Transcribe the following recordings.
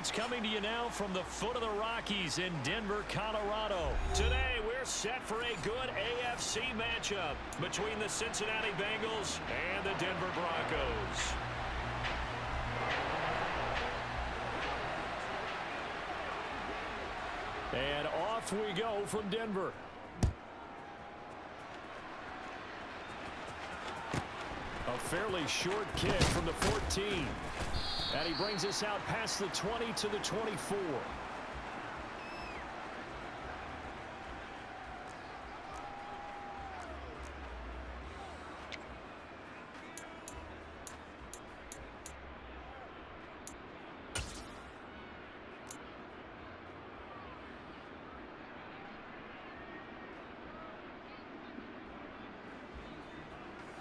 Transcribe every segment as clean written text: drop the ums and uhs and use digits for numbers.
It's coming to you now from the foot of the Rockies in Denver, Colorado. Today, we're set for a good AFC matchup between the Cincinnati Bengals and the Denver Broncos. And off we go from Denver. A fairly short kick from the 14. And he brings us out past the 20 to the 24.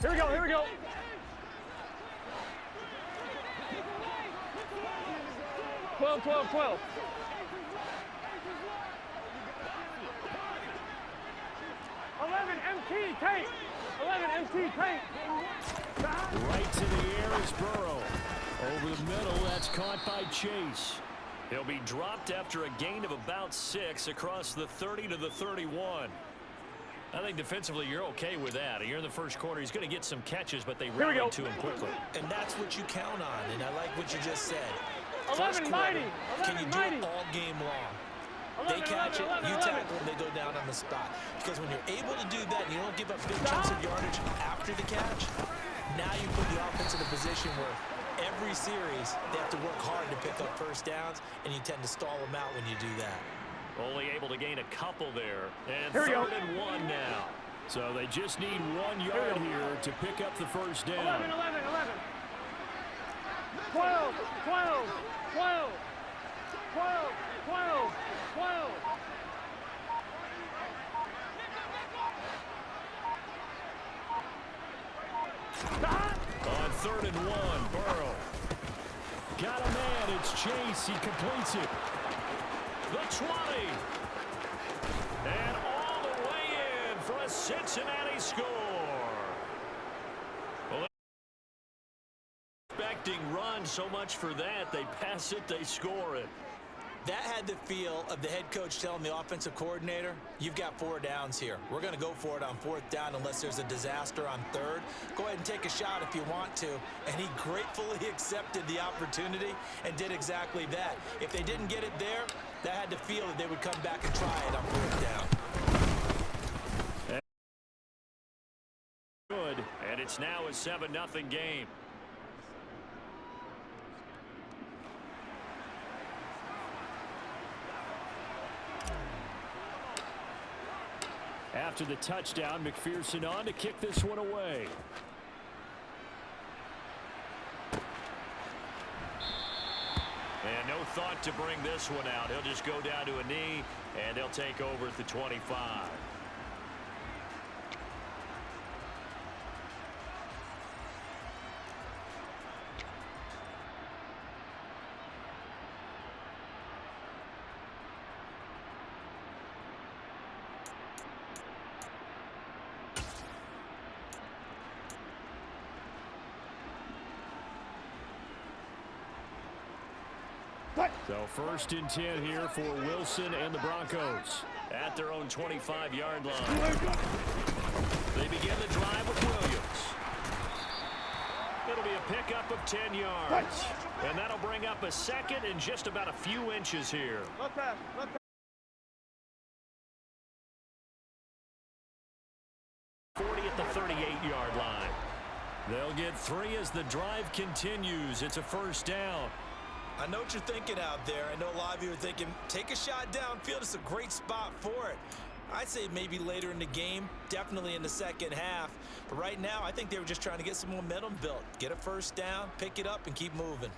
Here we go, here we go. Twelve. 11 MT tape. 11 MT tape. Right to the air is Burrow. Over the middle, that's caught by Chase. He'll be dropped after a gain of about 6 across the 30 to the 31. I think defensively you're okay with that. You're in the first quarter. He's going to get some catches, but they rallied to him quickly. And that's what you count on, and I like what you just said. 11 mighty. Can you do it all game long? They catch it, you tackle, and they go down on the spot. Because when you're able to do that and you don't give up big chunks of yardage after the catch, now you put the offense in a position where every series they have to work hard to pick up first downs, and you tend to stall them out when you do that. Only able to gain a couple there. And third and 1 now. So they just need 1 yard here to pick up the first down. 11. 12. On third and 1, Burrow. Got a man, it's Chase, he completes it. The 20. And all the way in for a Cincinnati score. Well, expecting run, so much for that. They pass it, they score it. That had the feel of the head coach telling the offensive coordinator, you've got 4 downs here. We're going to go for it on 4th down unless there's a disaster on 3rd. Go ahead and take a shot if you want to. And he gratefully accepted the opportunity and did exactly that. If they didn't get it there, that had the feel that they would come back and try it on 4th down. Good, and it's now a 7-0 game. After the touchdown, McPherson on to kick this one away. And no thought to bring this one out. He'll just go down to a knee, and they'll take over at the 25. So 1st and 10 here for Wilson and the Broncos at their own 25-yard line. They begin the drive with Williams. It'll be a pickup of 10 yards. And that'll bring up a 2nd and just about a few inches here. 40 at the 38-yard line. They'll get 3 as the drive continues. It's a 1st down. I know what you're thinking out there. I know a lot of you are thinking, take a shot downfield. It's a great spot for it. I'd say maybe later in the game, definitely in the second half. But right now, I think they were just trying to get some momentum built. Get a 1st down, pick it up, and keep moving.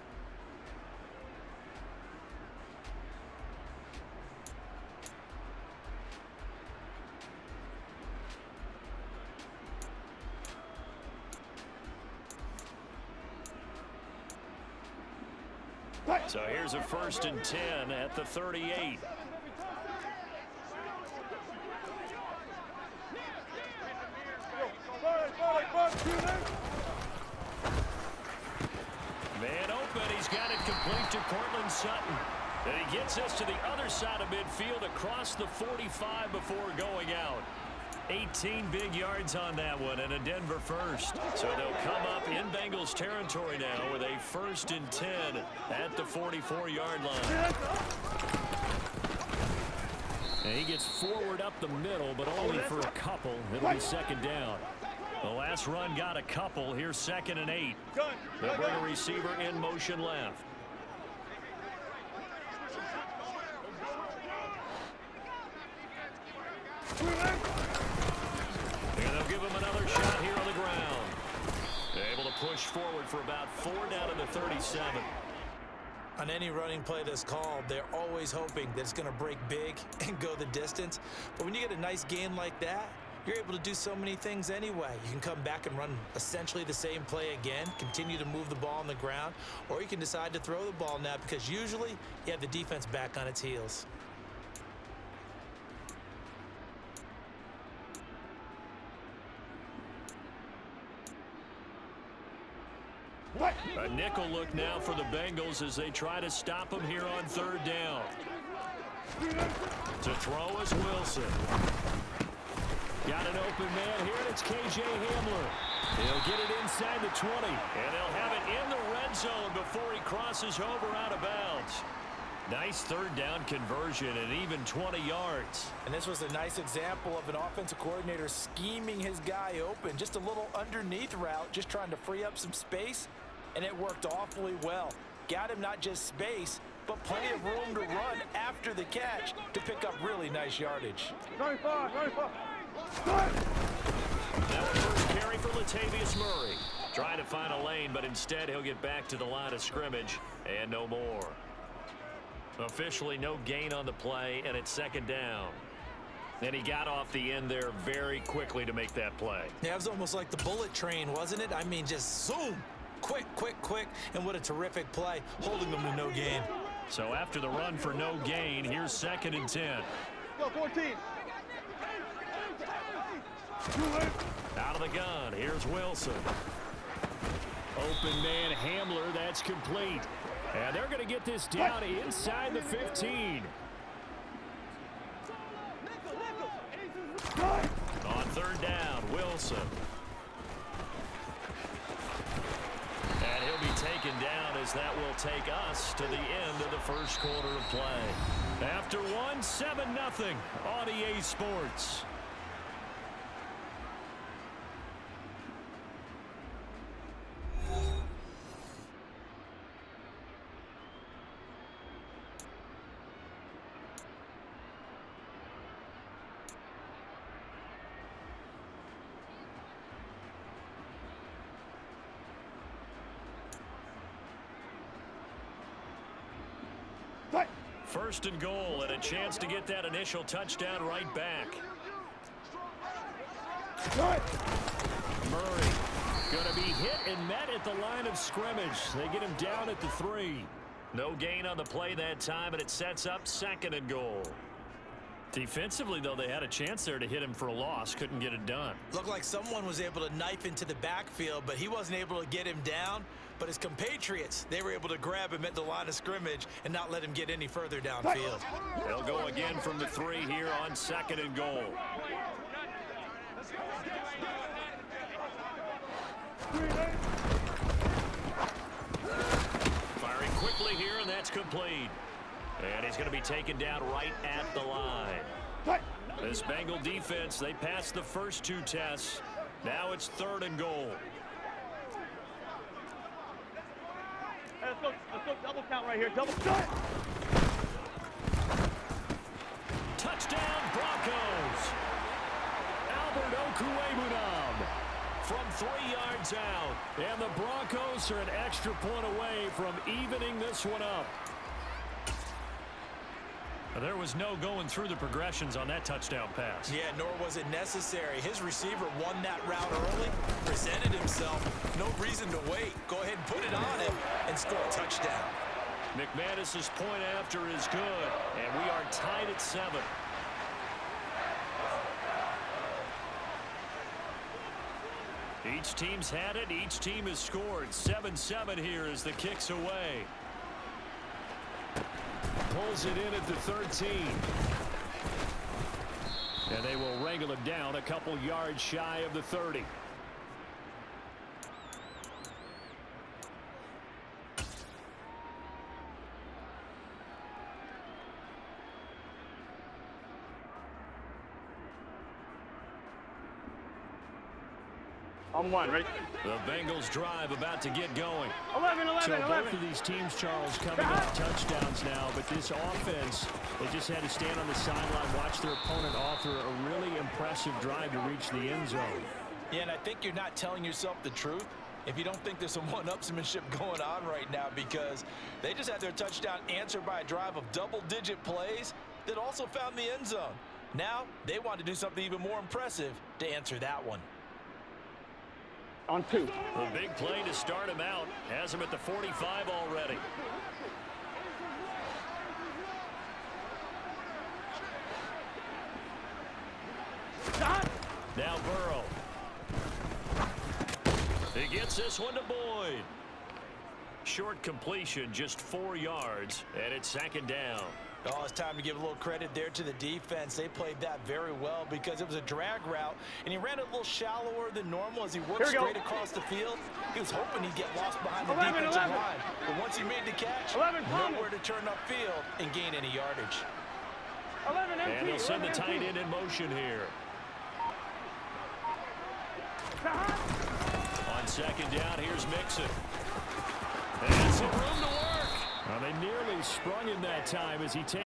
So here's a 1st and 10 at the 38. Man open. He's got it complete. complete to Cortland Sutton. And he gets us to the other side of midfield across the 45 before going out. 18 big yards on that one and a Denver first. So they'll come up in Bengals territory now with a 1st and 10 at the 44-yard line. And he gets forward up the middle, but only for a couple. It'll be 2nd down. The last run got a couple. Here's 2nd and 8. They'll bring a receiver in motion left. And they'll give him another shot here on the ground. They're able to push forward for about 4 down to the 37. On any running play that's called, they're always hoping that it's going to break big and go the distance. But when you get a nice gain like that, you're able to do so many things anyway. You can come back and run essentially the same play again, continue to move the ball on the ground, or you can decide to throw the ball now because usually you have the defense back on its heels. A nickel look now for the Bengals as they try to stop him here on 3rd down. To throw is Wilson. Got an open man here, and it's K.J. Hamler. He'll get it inside the 20, and they'll have it in the red zone before he crosses over out of bounds. Nice 3rd down conversion and even 20 yards. And this was a nice example of an offensive coordinator scheming his guy open. Just a little underneath route, just trying to free up some space, and it worked awfully well. Got him not just space, but plenty of room to run after the catch to pick up really nice yardage. 95. Now a first carry for Latavius Murray. Trying to find a lane, but instead he'll get back to the line of scrimmage and no more. Officially no gain on the play, and it's 2nd down. And he got off the end there very quickly to make that play. Yeah, it was almost like the bullet train, wasn't it? I mean, just zoom. Quick, and what a terrific play, holding them to no gain. So after the run for no gain, here's 2nd and 10. Go, 14. Out of the gun, here's Wilson. Open man Hamler, that's complete. And they're going to get this down inside the 15. On 3rd down, Wilson. And he'll be taken down as that will take us to the end of the 1st quarter of play. After one, 7-0 on EA Sports. First and goal, and a chance to get that initial touchdown right back. Murray going to be hit and met at the line of scrimmage. They get him down at the 3. No gain on the play that time, and it sets up 2nd and goal. Defensively, though, they had a chance there to hit him for a loss. Couldn't get it done. Looked like someone was able to knife into the backfield, but he wasn't able to get him down. But his compatriots, they were able to grab him at the line of scrimmage and not let him get any further downfield. They'll go again from the 3 here on 2nd and goal. Firing quickly here, and that's complete. And he's going to be taken down right at the line. This Bengal defense, they passed the first 2 tests. Now it's 3rd and goal. Hey, let's go double count right here. Double count. Touchdown, Broncos. Albert Okwuegbunam from 3 yards out. And the Broncos are an extra point away from evening this one up. There was no going through the progressions on that touchdown pass. Yeah, nor was it necessary. His receiver won that route early, presented himself. No reason to wait. Go ahead and put it on him and score a touchdown. McManus's point after is good, and we are tied at 7. Each team's had it. Each team has scored. 7-7 here as the kick's away. pulls it in at the 13. And they will wrangle him down a couple yards shy of the 30. On one, ready? The Bengals drive about to get going. 11, 11, So 11. both of these teams, Charles, coming off touchdowns now, but this offense, they just had to stand on the sideline, watch their opponent author a really impressive drive to reach the end zone. Yeah, and I think you're not telling yourself the truth if you don't think there's some one-upsmanship going on right now, because they just had their touchdown answered by a drive of double-digit plays that also found the end zone. Now they want to do something even more impressive to answer that one. On two. A big play to start him out. Has him at the 45 already. Stop. Now Burrow. He gets this one to Boyd. Short completion, just 4 yards, and it's second down. Oh, it's time to give a little credit there to the defense. They played that very well because it was a drag route, and he ran it a little shallower than normal as he worked straight across the field. He was hoping he'd get lost behind the defensive line. But once he made the catch, nowhere to turn upfield and gain any yardage. 11 empty. And he'll send the tight end in motion here. On second down, here's Mixon. And some room to work. Well, they nearly sprung him that time as he takes.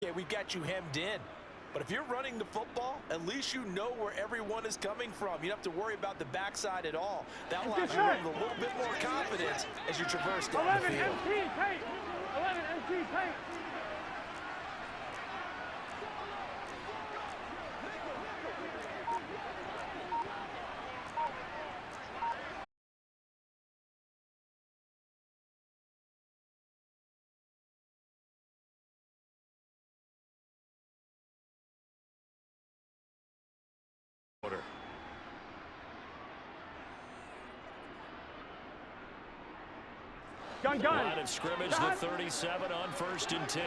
Yeah, we've got you hemmed in. But if you're running the football, at least you know where everyone is coming from. You don't have to worry about the backside at all. That allows you to run with a little bit more confidence as you traverse down the field. 11 empty, tight. 11 empty, tight. Gun. Line of scrimmage, the 37 on 1st and 10.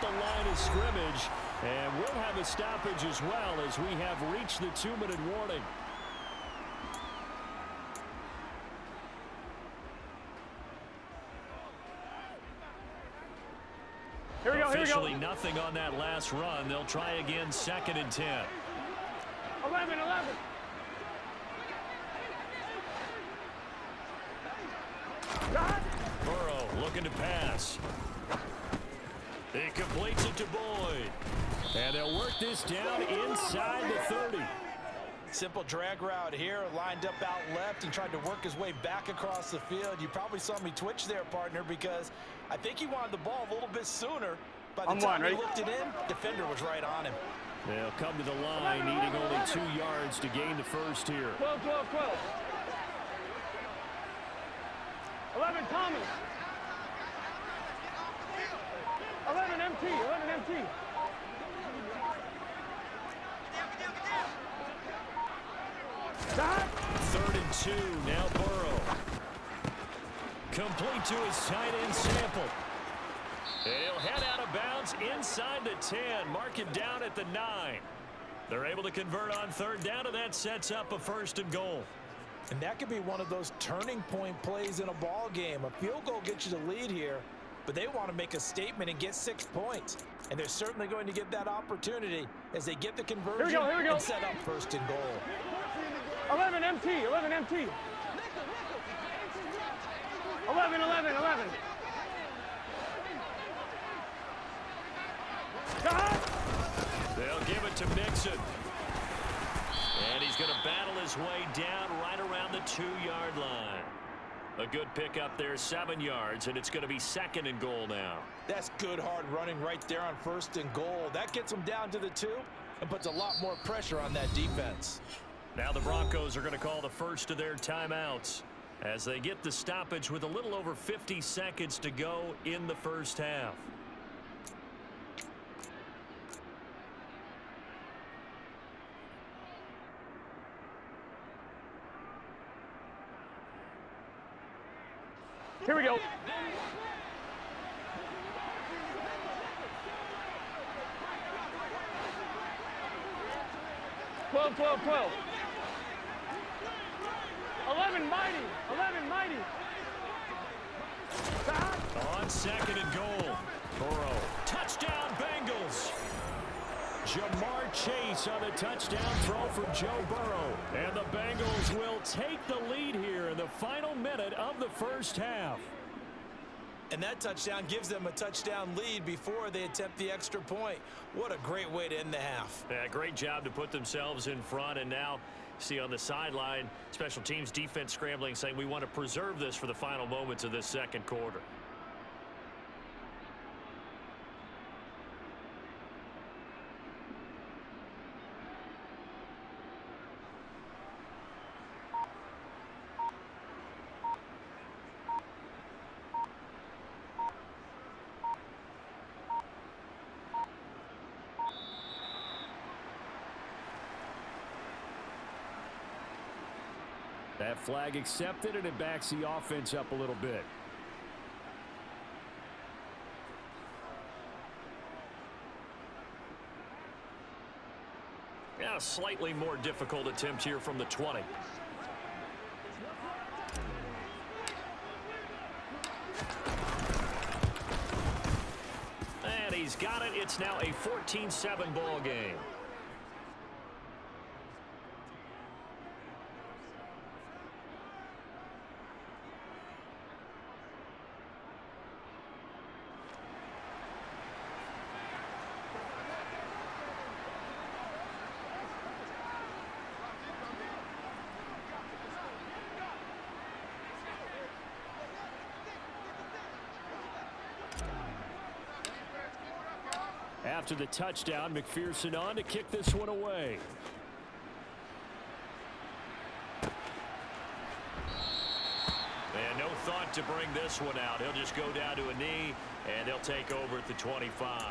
The line of scrimmage, and we'll have a stoppage as well as we have reached the 2-minute warning. Here we go. Officially nothing on that last run. They'll try again, 2nd and 10. 11. Burrow looking to pass. He completes it to Boyd. And they'll work this down inside the 30. Simple drag route here, lined up out left and tried to work his way back across the field. You probably saw me twitch there, partner, because I think he wanted the ball a little bit sooner. By the time he looked it in, defender was right on him. They'll come to the line, needing only 2 yards to gain the first here. 12. 11 Thomas. 11 MT. 3rd and 2, now Burrow. Complete to his tight end Sample. He'll head out of bounds inside the 10, mark him down at the 9. They're able to convert on 3rd down, and that sets up a 1st and goal. And that could be one of those turning point plays in a ball game. A field goal gets you the lead here, but they want to make a statement and get 6 points. And they're certainly going to get that opportunity as they get the conversion Here we go. and set up 1st and goal. 11 MT. 11. They'll give it to Mixon. And he's going to battle his way down right around the 2-yard line. A good pickup there, 7 yards, and it's going to be 2nd and goal now. That's good hard running right there on 1st and goal. That gets them down to the 2 and puts a lot more pressure on that defense. Now the Broncos are going to call the first of their timeouts as they get the stoppage with a little over 50 seconds to go in the first half. Here we go. 12, 12, 12. 11 mighty. 11 mighty. On 2nd and goal. Burrow. Touchdown Bengals. Jamar Chase on the touchdown throw for Joe Burrow. And the Bengals will take the lead here in the final minute of the first half. And that touchdown gives them a touchdown lead before they attempt the extra point. What a great way to end the half. Yeah, great job to put themselves in front. And now, see on the sideline, special teams defense scrambling, saying we want to preserve this for the final moments of this second quarter. That flag accepted, and it backs the offense up a little bit. Yeah, slightly more difficult attempt here from the 20. And he's got it. It's now a 14-7 ball game. After the touchdown, McPherson on to kick this one away. And no thought to bring this one out. He'll just go down to a knee, and they'll take over at the 25.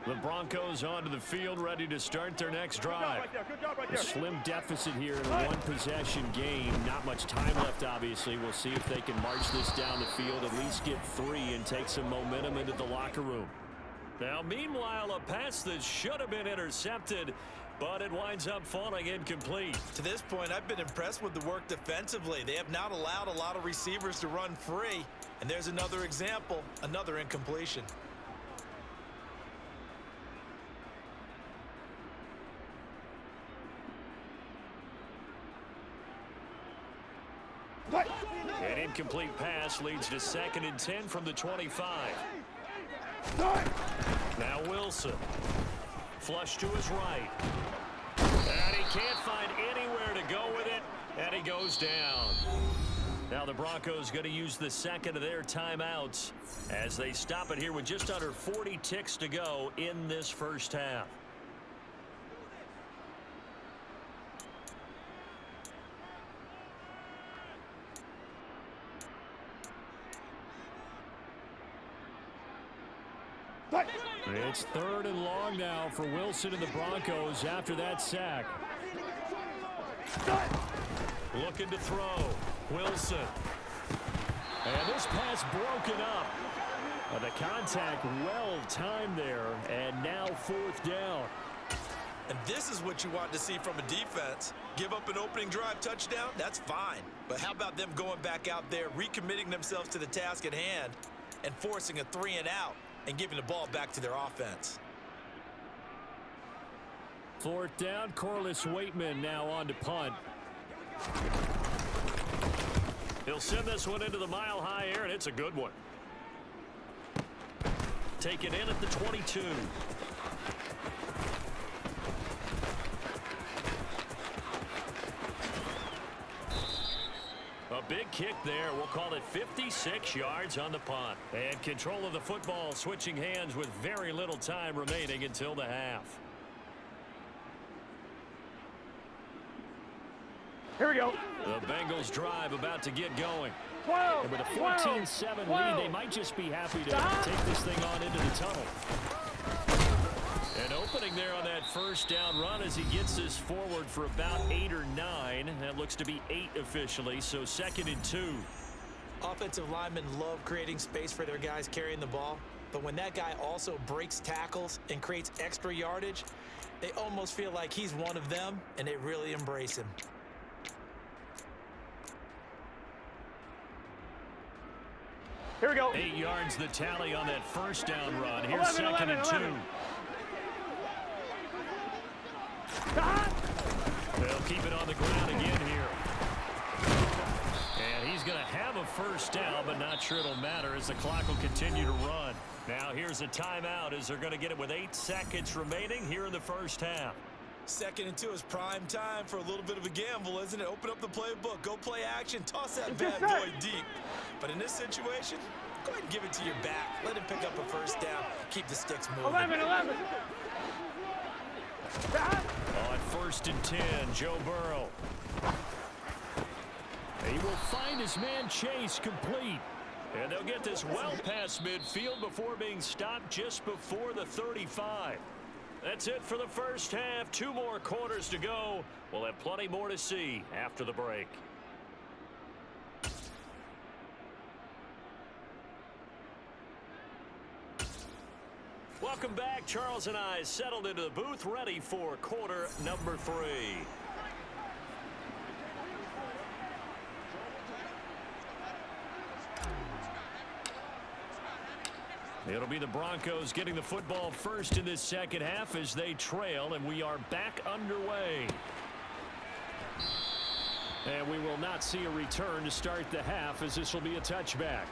The Broncos onto the field, ready to start their next drive. Good job right A there. slim deficit here in a one-possession game. Not much time left, obviously. We'll see if they can march this down the field, at least get 3 and take some momentum into the locker room. Now, meanwhile, a pass that should have been intercepted, but it winds up falling incomplete. To this point, I've been impressed with the work defensively. They have not allowed a lot of receivers to run free. And there's another example, another incompletion. An incomplete pass leads to 2nd and 10 from the 25. Now Wilson. Flush to his right. And he can't find anywhere to go with it, and he goes down. Now the Broncos going to use the 2nd of their timeouts as they stop it here with just under 40 ticks to go in this first half. It's 3rd and long now for Wilson and the Broncos after that sack. Looking to throw. Wilson. And this pass broken up. The contact well timed there, and now 4th down. And this is what you want to see from a defense. Give up an opening drive touchdown, that's fine. But how about them going back out there, recommitting themselves to the task at hand, and forcing a 3 and out? and giving the ball back to their offense. 4th down, Corliss Waitman now on to punt. He'll send this one into the mile-high air, and it's a good one. Take it in at the 22. A big kick there. We'll call it 56 yards on the punt. And control of the football switching hands with very little time remaining until the half. Here we go. The Bengals drive about to get going. 12. And with a 14-7 lead, they might just be happy to take this thing on into the tunnel. An opening there on that 1st down run as he gets this forward for about 8 or 9. That looks to be 8 officially, so 2nd and 2. Offensive linemen love creating space for their guys carrying the ball, but when that guy also breaks tackles and creates extra yardage, they almost feel like he's one of them, and they really embrace him. Here we go. 8 yards the tally on that 1st down run. Here's 11, 2nd and 2. 11. They'll keep it on the ground again here. And he's going to have a 1st down, but not sure it'll matter as the clock will continue to run. Now here's a timeout as they're going to get it with 8 seconds remaining here in the 1st half. 2nd and 2 is prime time for a little bit of a gamble, isn't it? Open up the playbook, go play action, toss that bad boy deep. But in this situation, go ahead and give it to your back. Let him pick up a 1st down. Keep the sticks moving. 11. On 1st and 10, Joe Burrow. He will find his man Chase complete. And they'll get this well past midfield before being stopped just before the 35. That's it for the 1st half. 2 more quarters to go. We'll have plenty more to see after the break. Welcome back. Charles and I settled into the booth, ready for quarter number 3. It'll be the Broncos getting the football first in this 2nd half as they trail, and we are back underway. And we will not see a return to start the half as this will be a touchback.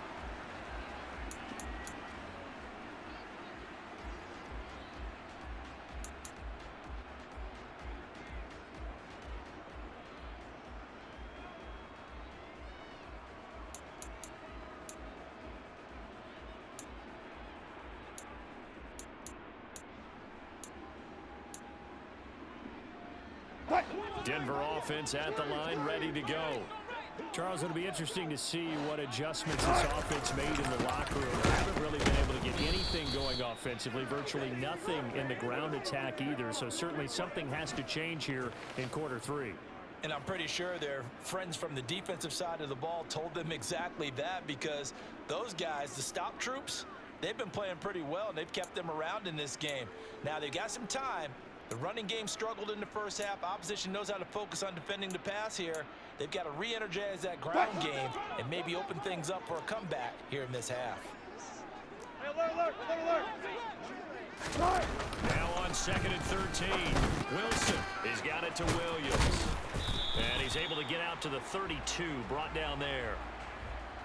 Denver offense at the line, ready to go. Charles, it'll be interesting to see what adjustments this offense made in the locker room. They haven't really been able to get anything going offensively, virtually nothing in the ground attack either. So certainly something has to change here in quarter 3. And I'm pretty sure their friends from the defensive side of the ball told them exactly that, because those guys, the stop troops, they've been playing pretty well, and they've kept them around in this game. Now, they've got some time. The running game struggled in the 1st half. Opposition knows how to focus on defending the pass here. They've got to re-energize that ground game and maybe open things up for a comeback here in this half. Alert. Now on 2nd and 13, Wilson has got it to Williams. And he's able to get out to the 32, brought down there.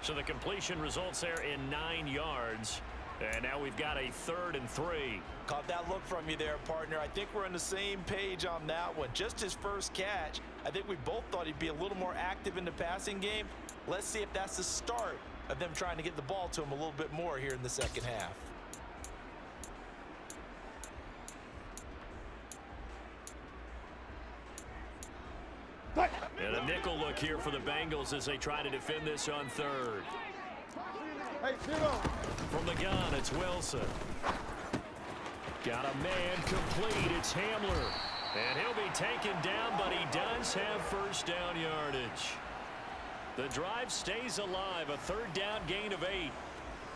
So the completion results there in 9 yards. And now we've got a 3rd and 3. Caught that look from you there, partner. I think we're on the same page on that one. Just his first catch. I think we both thought he'd be a little more active in the passing game. Let's see if that's the start of them trying to get the ball to him a little bit more here in the 2nd half. And a nickel look here for the Bengals as they try to defend this on 3rd. Hey, 0. From the gun, it's Wilson. Got a man complete. It's Hamler. And he'll be taken down, but he does have 1st down yardage. The drive stays alive. A 3rd down gain of 8.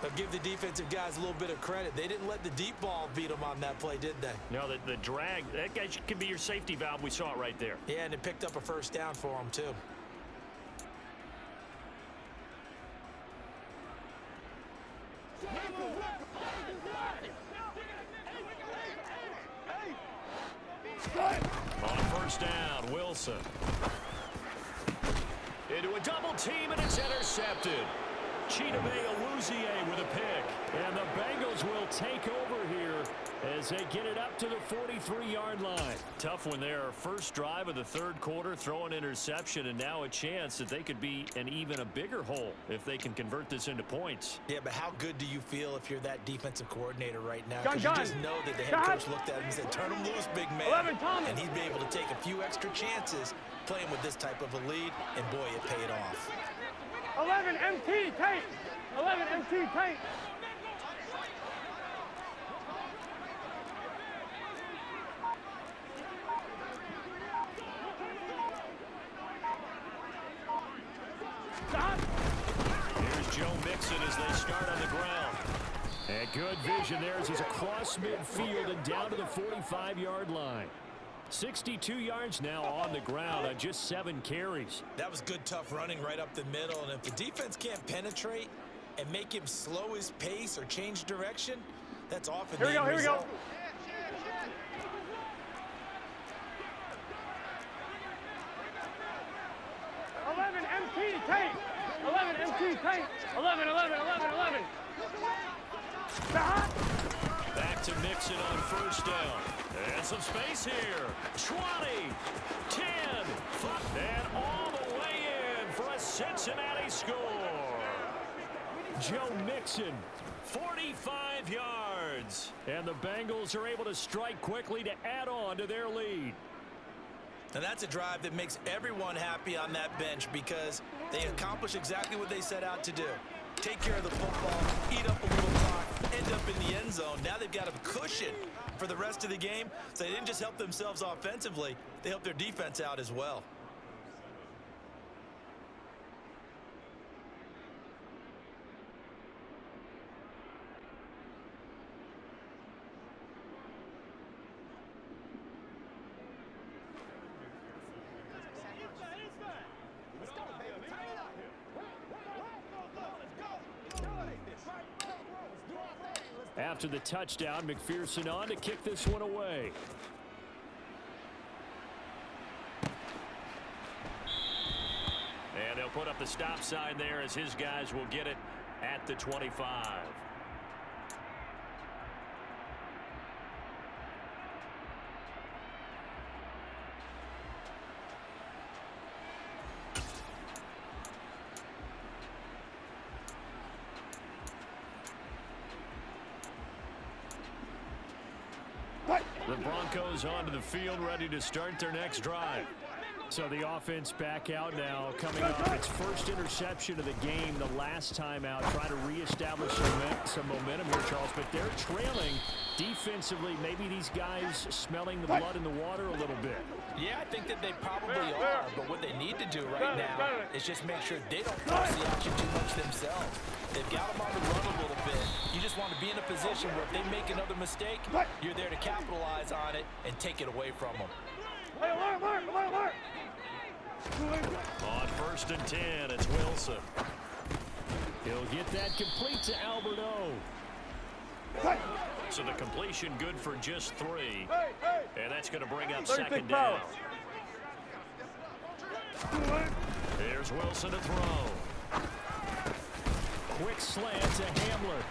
But give the defensive guys a little bit of credit. They didn't let the deep ball beat them on that play, did they? No, the drag, that guy could be your safety valve. We saw it right there. Yeah, and it picked up a 1st down for them, too. On first down, Wilson. Into a double team, and it's intercepted. Chidobe Awuzie with a pick. And the Bengals will take over here as they get it up to the 43-yard line. Tough one there. First drive of the third quarter, throw an interception, and now a chance that they could be in even a bigger hole if they can convert this into points. Yeah, but how good do you feel if you're that defensive coordinator right now? Because you just know that the head coach looked at him and said, turn him loose, big man. 11, Thomas. And he'd be able to take a few extra chances playing with this type of a lead, and boy, it paid off. 11 MT tank. 11 MT tank. Here's Joe Mixon as they start on the ground. And good vision there as he's across midfield and down to the 45-yard line. 62 yards now on the ground on just 7 carries. That was good, tough running right up the middle. And if the defense can't penetrate and make him slow his pace or change direction, that's often the end result. 11 MT tank. 11 MT tank. 11. Back to Mixon on first down. And some space here. 20, 10, and all the way in for a Cincinnati score. Joe Mixon, 45 yards. And the Bengals are able to strike quickly to add on to their lead. And that's a drive that makes everyone happy on that bench because they accomplish exactly what they set out to do. Take care of the football, eat up a little clock, end up in the end zone. Now they've got a cushion for the rest of the game. So they didn't just help themselves offensively, they helped their defense out as well. After the touchdown, McPherson on to kick this one away. And they'll put up the stop sign there as his guys will get it at the 25. The Broncos onto the field, ready to start their next drive. So the offense back out now, coming off its first interception of the game the last time out, trying to reestablish some momentum here, Charles. But they're trailing defensively. Maybe these guys smelling the blood in the water a little bit. Yeah, I think that they probably are. But what they need to do right now is just make sure they don't force the action too much themselves. They've got them on the run a little bit. You just want to be in a position where if they make another mistake, you're there to capitalize on it and take it away from them. On first and 10, it's Wilson. He'll get that complete to Alberto. So the completion good for just 3. And that's going to bring up second down. Here's Wilson to throw. Quick slant to Hamler.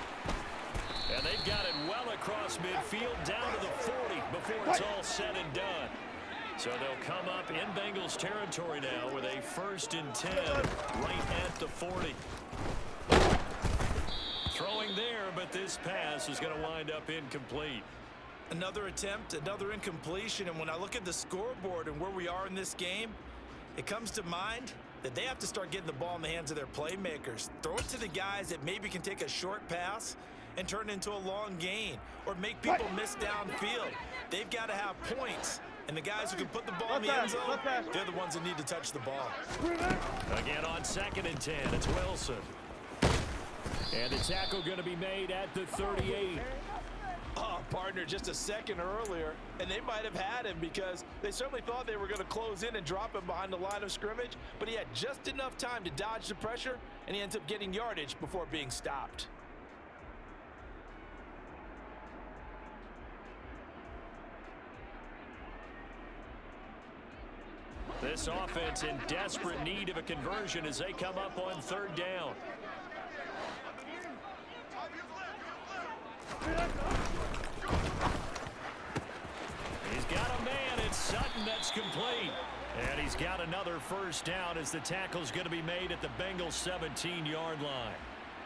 And they've got it well across midfield down to the 40 before it's all said and done. So they'll come up in Bengals territory now with a first and 10 right at the 40. Throwing there, but this pass is going to wind up incomplete. Another attempt, another incompletion, and when I look at the scoreboard and where we are in this game, it comes to mind that they have to start getting the ball in the hands of their playmakers. Throw it to the guys that maybe can take a short pass and turn it into a long gain or make people miss downfield. They've got to have points. And the guys who can put the ball in the end zone, they're the ones that need to touch the ball. Again on second and 10, it's Wilson. And the tackle going to be made at the 38. Oh, partner, just a second earlier, and they might have had him because they certainly thought they were going to close in and drop him behind the line of scrimmage, but he had just enough time to dodge the pressure, and he ends up getting yardage before being stopped. This offense in desperate need of a conversion as they come up on third down. He's got a man. It's Sutton that's complete. And he's got another first down as the tackle's going to be made at the Bengals 17-yard line.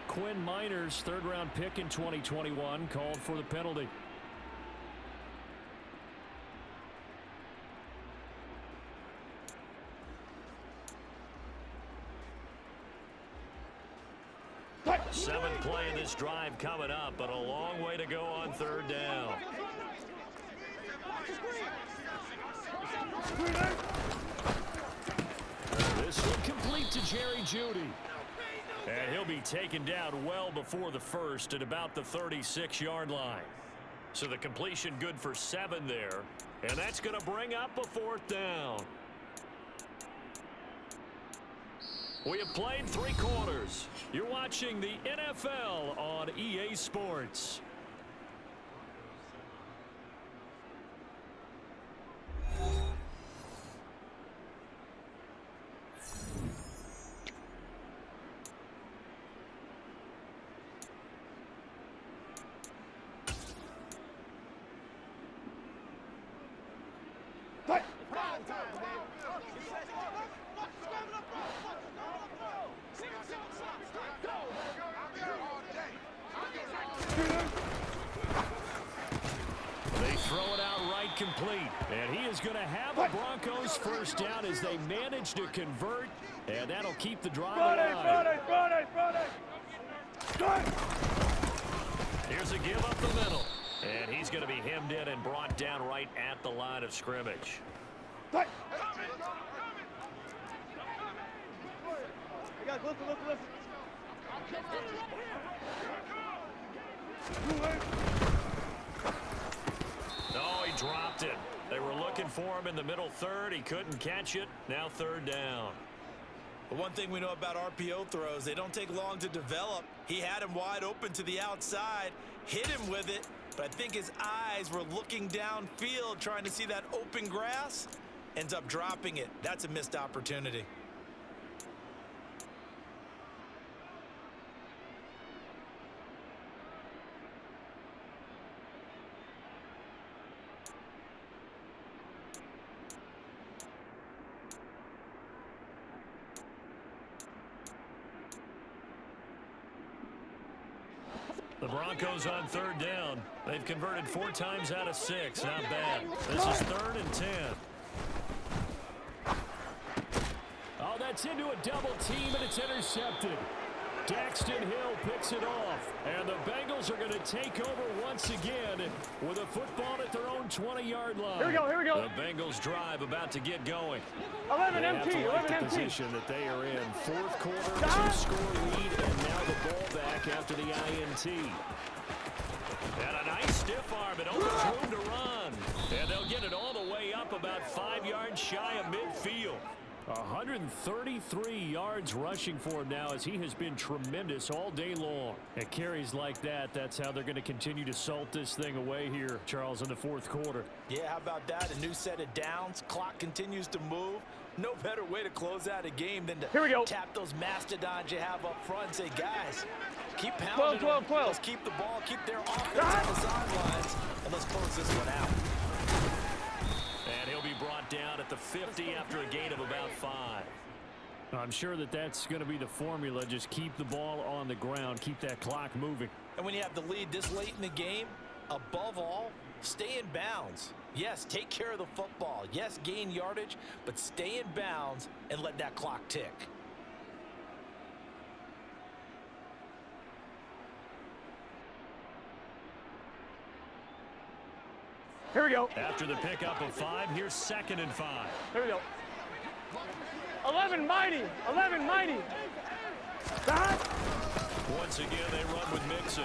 Quinn Miners, third-round pick in 2021, called for the penalty. Seventh play of this drive coming up, but a long way to go on third down. This will complete to Jerry Jeudy. And he'll be taken down well before the first at about the 36-yard line. So the completion good for 7 there. And that's going to bring up a fourth down. We have played 3 quarters. You're watching the NFL on EA Sports. Complete, and he is going to have a Broncos first down as they manage to convert, and that'll keep the drive alive. Here's a give up the middle, and he's going to be hemmed in and brought down right at the line of scrimmage. Oh, he dropped it. They were looking for him in the middle third. He couldn't catch it. Now third down. But one thing we know about RPO throws, they don't take long to develop. He had him wide open to the outside, hit him with it, but I think his eyes were looking downfield trying to see that open grass. Ends up dropping it. That's a missed opportunity. The Broncos on third down. They've converted 4 times out of 6. Not bad. This is 3rd and 10. Oh, that's into a double team, and it's intercepted. Daxton Hill picks it off, and the Bengals are going to take over once again with a football at their own 20-yard line. Here we go. The Bengals drive about to get going. 11 They have MT, to like 11 the MT. position that they are in. 4th quarter, 2-score lead, and now the ball back after the INT. And a nice stiff arm. It opens room to run. And they'll get it all the way up about 5 yards shy of midfield. 133 yards rushing for him now as he has been tremendous all day long. At carries like that, that's how they're going to continue to salt this thing away here, Charles, in the 4th quarter. Yeah, how about that? A new set of downs. Clock continues to move. No better way to close out a game than to tap those mastodons you have up front and say, guys, keep pounding 12. Let's keep the ball, keep their offense on the sidelines, and let's close this one out. And he'll be brought down at the 50 after a gain of about 5. I'm sure that that's going to be the formula. Just keep the ball on the ground. Keep that clock moving. And when you have the lead this late in the game, above all, stay in bounds. Yes, take care of the football. Yes, gain yardage, but stay in bounds and let that clock tick. Here we go. After the pickup of 5, here's 2nd and 5. Here we go. 11 mighty. Once again, they run with Mixon.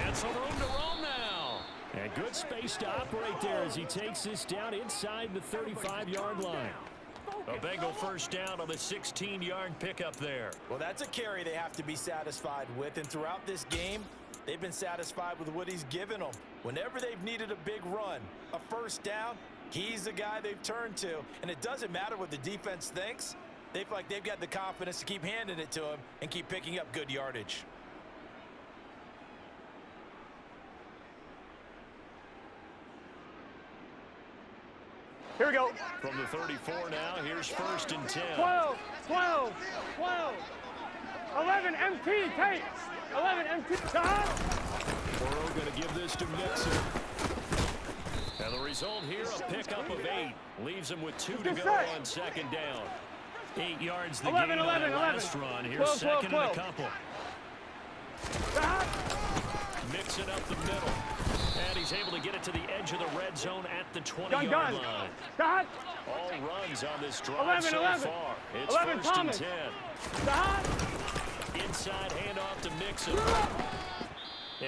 And some room to roam now. And good space to operate there as he takes this down inside the 35-yard line. A Bengal first down on the 16-yard pickup there. Well, that's a carry they have to be satisfied with. And throughout this game, they've been satisfied with what he's given them. Whenever they've needed a big run, a first down, He's the guy they've turned to, and it doesn't matter what the defense thinks. They feel like they've got the confidence to keep handing it to him and keep picking up good yardage. Here we go. From the 34 now, here's 1st and 10. 12, 12, 12. 11 MT, take. 11 MT, stop. Burrow going to give this to Mixon. And the result here, a pickup of 8. Leaves him with 2 to go on 2nd down. 8 yards the 11, gain 11, on that 11. last run. Here's 12, 12, 2nd 12. and a couple. Stop. Mixing up the middle. And he's able to get it to the edge of the red zone at the 20-yard line. Stop. All runs on this drive 11, so 11. far. It's 11, 1st Thomas. and 10. Stop. Inside handoff to Mixon.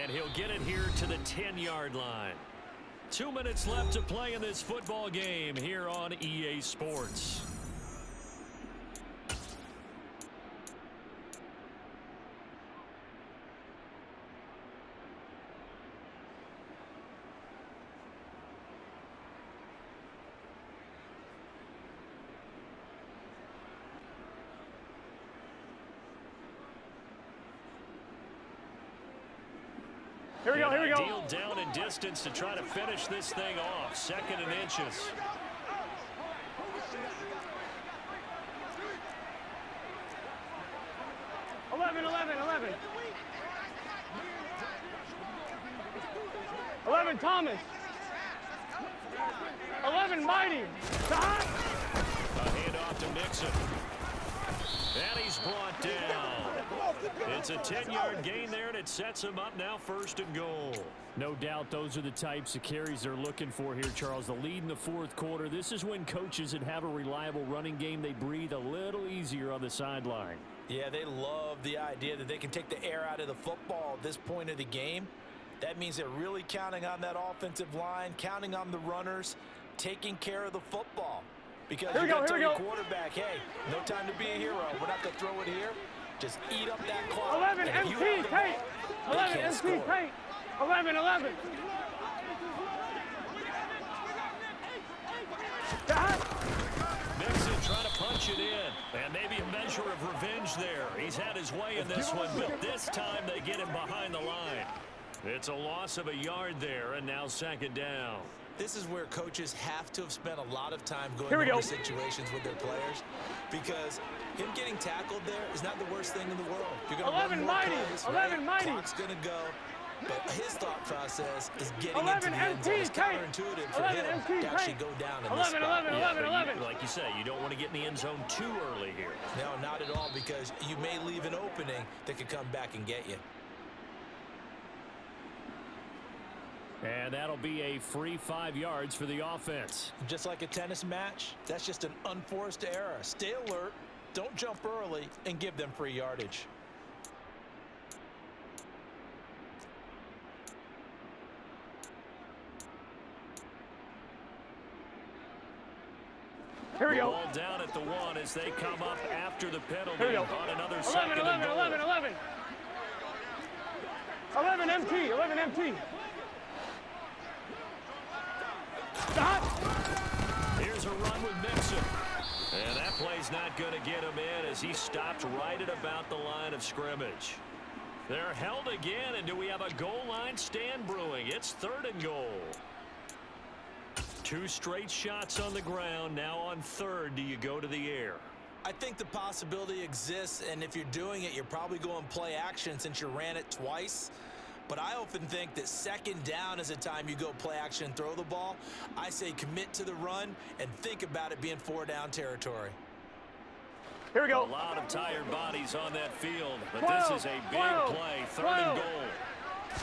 And he'll get it here to the 10-yard line. 2 minutes left to play in this football game here on EA Sports. Here we go, here we go. Ideal down and distance to try to finish this thing off. 2nd and inches. Eleven, 11 Thomas. 11 Mighty. Stop. A handoff to Mixon. And he's brought down. It's a 10-yard gain there, and it sets him up now 1st and goal. No doubt those are the types of carries they're looking for here, Charles. The lead in the 4th quarter. This is when coaches that have a reliable running game, they breathe a little easier on the sideline. Yeah, they love the idea that they can take the air out of the football at this point of the game. That means they're really counting on that offensive line, counting on the runners, taking care of the football. Because you're going to tell your quarterback, hey, no time to be a hero. We're not going to throw it here. Just eat up that clock. 11 MT, take. 11 MT, take. 11. Stop. Mixon trying to punch it in. And maybe a measure of revenge there. He's had his way in this one, but this time they get him behind the line. It's a loss of a yard there, and now 2nd down. This is where coaches have to have spent a lot of time going over situations with their players, because him getting tackled there is not the worst thing in the world. You're going to run more plays, 11 Mighty. Clock's going to go. But his thought process is getting 11 into the end zone. It's MT, counterintuitive for him to actually go down in this spot. 11. Like you say, you don't want to get in the end zone too early here. No, not at all, because you may leave an opening that could come back and get you. And that'll be a free 5 yards for the offense. Just like a tennis match, that's just an unforced error. Stay alert, don't jump early, and give them free yardage. Here we go. Ball down at the 1 as they come up after the penalty on another 2nd and goal. 11 MT. Stop. Here's a run with Mixon. And that play's not going to get him in as he stopped right at about the line of scrimmage. They're held again, and do we have a goal line stand brewing? It's 3rd and goal. 2 straight shots on the ground. Now on 3rd, do you go to the air? I think the possibility exists, and if you're doing it, you're probably going play action since you ran it twice. But I often think that 2nd down is a time you go play action and throw the ball. I say commit to the run and think about it being 4-down territory. Here we go. A lot of tired bodies on that field, but this is a big play. 3rd and goal.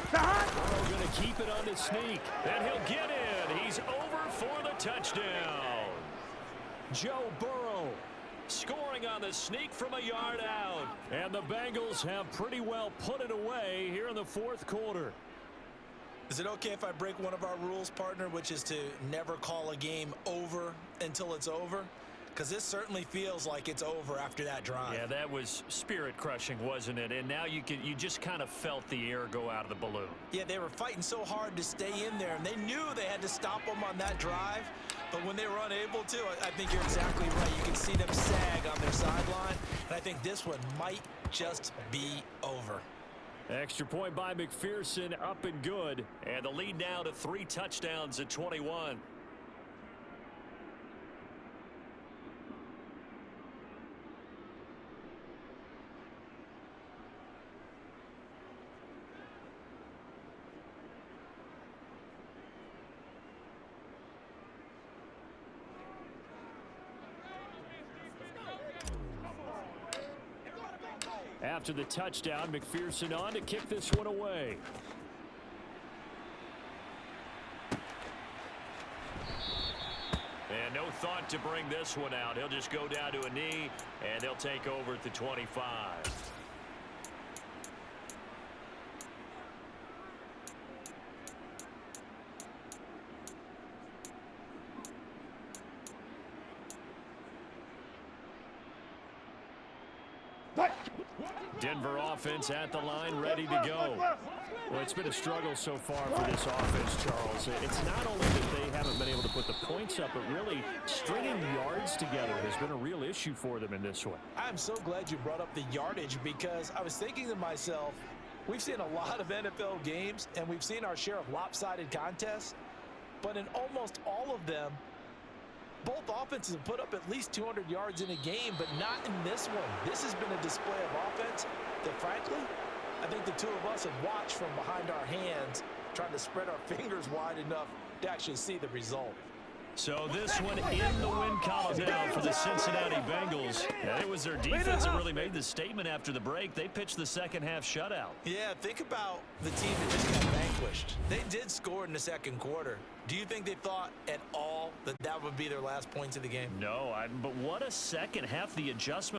Stop. Going to keep it on the sneak, and he'll get in. He's over for the touchdown. Joe Burrow scoring on the sneak from a yard out. And the Bengals have pretty well put it away here in the 4th quarter. Is it okay if I break one of our rules, partner, which is to never call a game over until it's over? Because this certainly feels like it's over after that drive. Yeah, that was spirit-crushing, wasn't it? And now you just kind of felt the air go out of the balloon. Yeah, they were fighting so hard to stay in there, and they knew they had to stop them on that drive. But when they were unable to, I think you're exactly right. You can see them sag on their sideline, and I think this one might just be over. Extra point by McPherson, up and good. And the lead now to 3 touchdowns at 21. After the touchdown, McPherson on to kick this one away. And no thought to bring this one out. He'll just go down to a knee, and they'll take over at the 25. Denver offense at the line, ready to go. Well, it's been a struggle so far for this offense, Charles. It's not only that they haven't been able to put the points up, but really stringing yards together has been a real issue for them in this one. I'm so glad you brought up the yardage, because I was thinking to myself, we've seen a lot of NFL games, and we've seen our share of lopsided contests, but in almost all of them, both offenses have put up at least 200 yards in a game, but not in this one. This has been a display of offense that, frankly, I think the two of us have watched from behind our hands, trying to spread our fingers wide enough to actually see the result. So this one in the win column now for the Cincinnati Bengals. And it was their defense that really made the statement after the break. They pitched the second half shutout. Yeah, think about the team that just got vanquished. They did score in the second quarter. Do you think they thought at all that that would be their last points of the game? No, but what a second half. The adjustment